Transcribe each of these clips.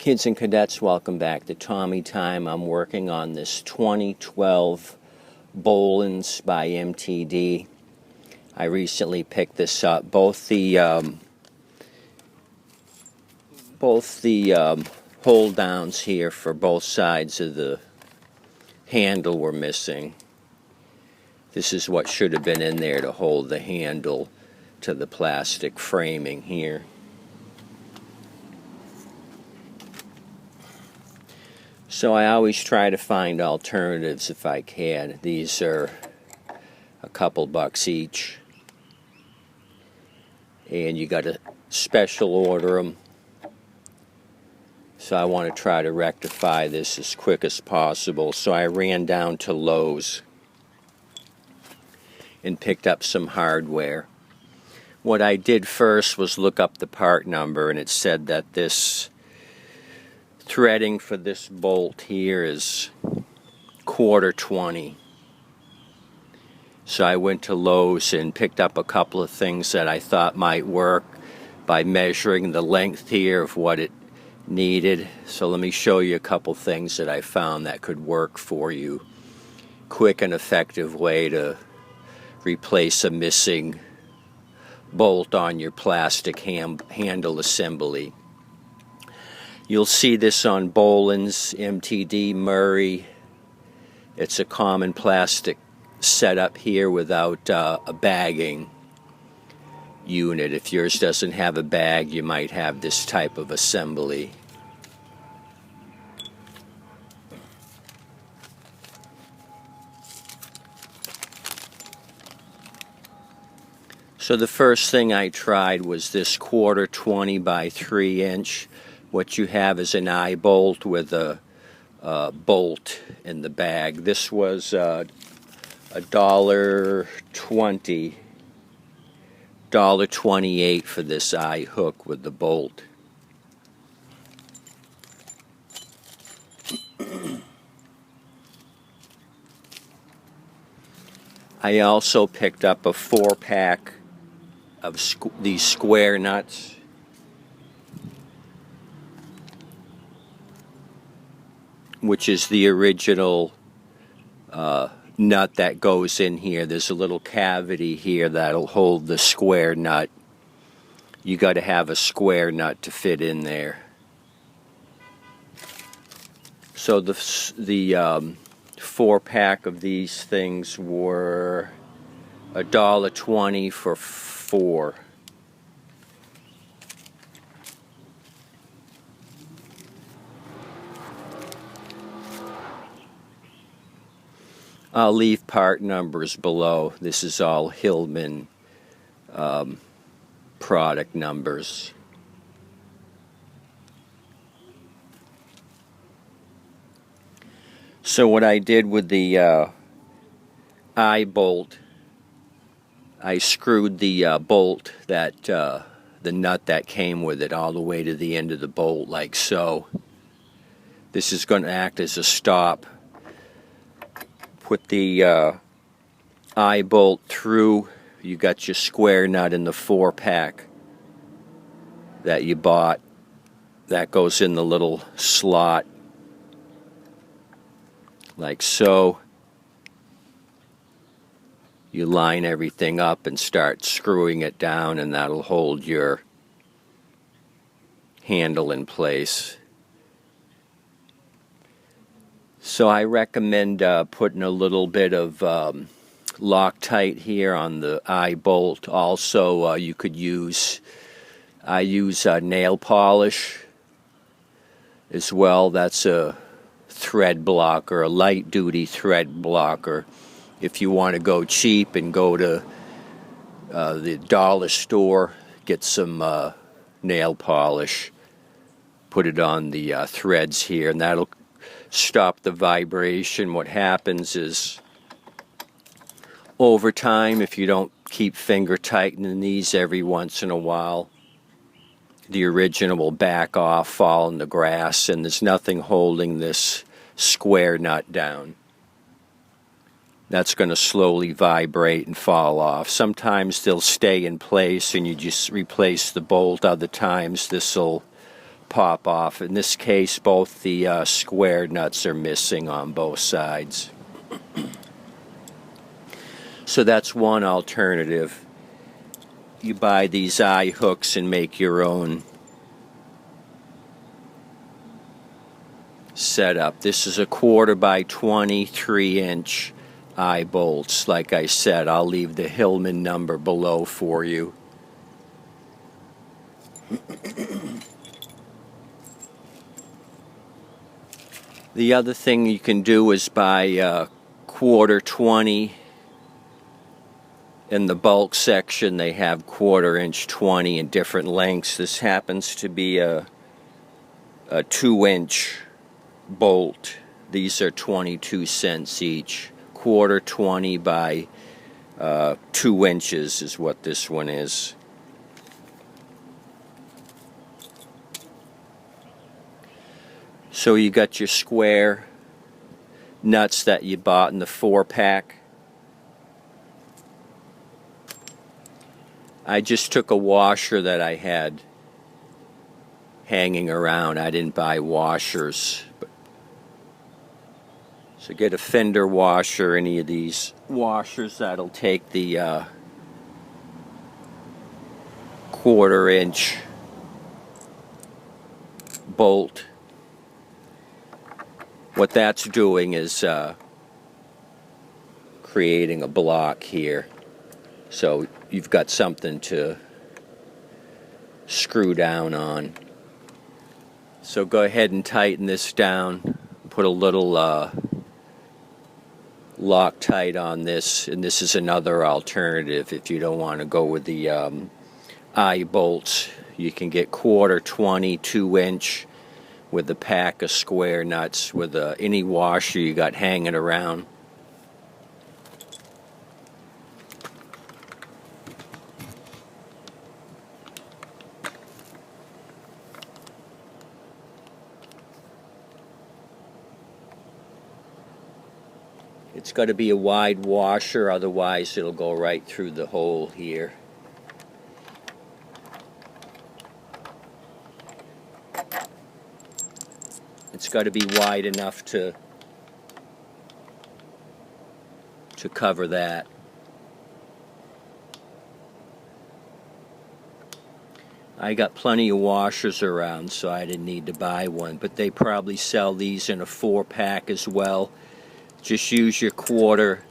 Kids and cadets, welcome back to Tommy Time. I'm working on this 2012 Bolens by MTD. I recently picked this up. Both the hold downs here for both sides of the handle were missing. This is what should have been in there to hold the handle to the plastic framing here. So I always try to find alternatives if I can. These are a couple bucks each. And you got to special order them. So I want to try to rectify this as quick as possible. So I ran down to Lowe's and picked up some hardware. What I did first was look up the part number, and it said that this threading for this bolt here is 1/4-20. So I went to Lowe's and picked up a couple of things that I thought might work by measuring the length here of what it needed. So let me show you a couple things that I found that could work for you. Quick and effective way to replace a missing bolt on your plastic handle assembly. You'll see this on Bolens, MTD, Murray. It's a common plastic setup here without a bagging unit. If yours doesn't have a bag, you might have this type of assembly. So the first thing I tried was this 1/4-20 by 3-inch. What you have is an eye bolt with a bolt in the bag. This was $1.20, $1.28 for this eye hook with the bolt. I also picked up a 4-pack of these square nuts. Which is the original nut that goes in here. There's a little cavity here that'll hold the square nut. You got to have a square nut to fit in there. So the 4-pack of these things were $1.20 for 4. I'll leave part numbers below. This is all Hillman product numbers. So what I did with the eye bolt, I screwed the bolt that the nut that came with it all the way to the end of the bolt, like so. This is going to act as a stop. Put the eye bolt through. You got your square nut in the 4-pack that you bought. That goes in the little slot like so. You line everything up and start screwing it down, and that'll hold your handle in place. So I recommend putting a little bit of Loctite here on the eye bolt. Also, you could use, I use nail polish as well. That's a thread blocker, a light duty thread blocker. If you want to go cheap and go to the dollar store, get some nail polish, put it on the threads here, and that'll stop the vibration. What happens is, over time, if you don't keep finger tightening these every once in a while, the original will back off, fall in the grass, and there's nothing holding this square nut down. That's going to slowly vibrate and fall off. Sometimes they'll stay in place and you just replace the bolt. Other times this will pop off. In this case, both the square nuts are missing on both sides. So that's one alternative. You buy these eye hooks and make your own setup. This is a 1/4 by 23-inch eye bolts. Like I said, I'll leave the Hillman number below for you. The other thing you can do is buy 1/4 20. In the bulk section they have 1/4 inch 20 in different lengths. This happens to be a 2-inch bolt. These are 22 cents each. 1/4 20 by 2 inches is what this one is. So you got your square nuts that you bought in the 4-pack. I just took a washer that I had hanging around. I didn't buy washers. So get a fender washer, any of these washers that'll take the 1/4 inch bolt. What that's doing is creating a block here. So you've got something to screw down on. So go ahead and tighten this down. Put a little Loctite on this, and this is another alternative if you don't want to go with the eye bolts. You can get 1/4 20 2-inch with a pack of square nuts with any washer you got hanging around. It's got to be a wide washer, otherwise it'll go right through the hole here. It's got to be wide enough to cover that. I got plenty of washers around, so I didn't need to buy one, but they probably sell these in a 4-pack as well. Just use your 1/4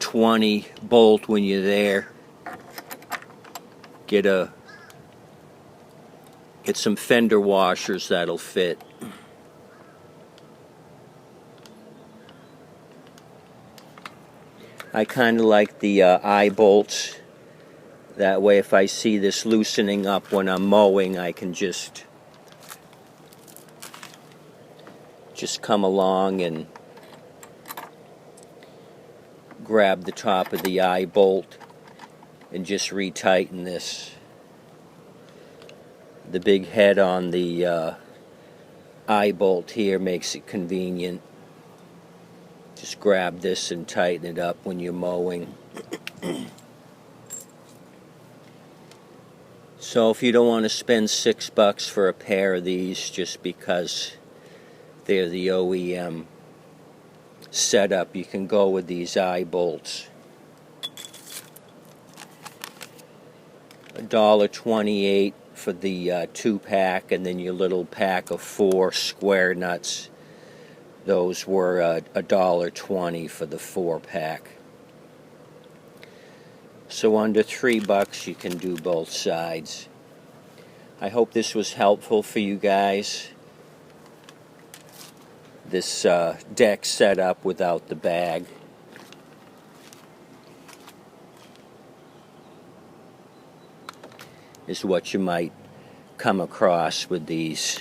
20 bolt when you're there. Get some fender washers that'll fit. I kind of like the eye bolts. That way if I see this loosening up when I'm mowing, I can just come along and grab the top of the eye bolt and just retighten this. The big head on the eye bolt here makes it convenient. Just grab this and tighten it up when you're mowing. So if you don't want to spend $6 for a pair of these just because they're the OEM setup, you can go with these eye bolts. $1.28 for the 2-pack, and then your little pack of 4 square nuts. Those were $1.20 for the 4-pack. So under $3 you can do both sides. I hope this was helpful for you guys. This deck setup without the bag. Is what you might come across with these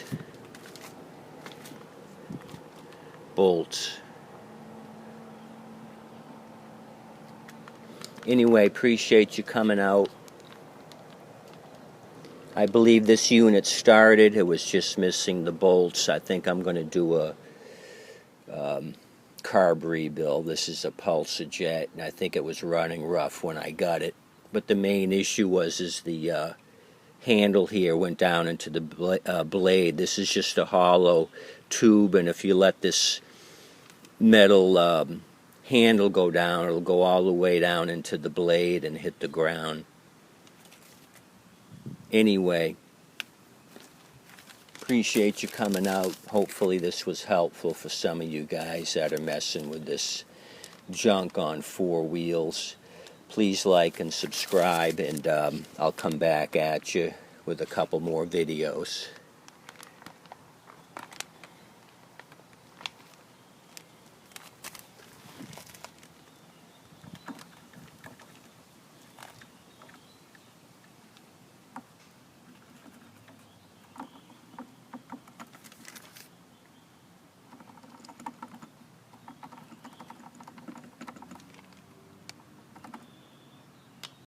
bolts. Anyway, appreciate you coming out. I believe this unit started. It was just missing the bolts. I think I'm going to do a carb rebuild. This is a Pulsa jet, and I think it was running rough when I got it. But the main issue was the handle here went down into the blade. This is just a hollow tube, and if you let this metal handle go down, it'll go all the way down into the blade and hit the ground. Anyway, appreciate you coming out. Hopefully this was helpful for some of you guys that are messing with this junk on 4 wheels. Please like and subscribe, and I'll come back at you with a couple more videos.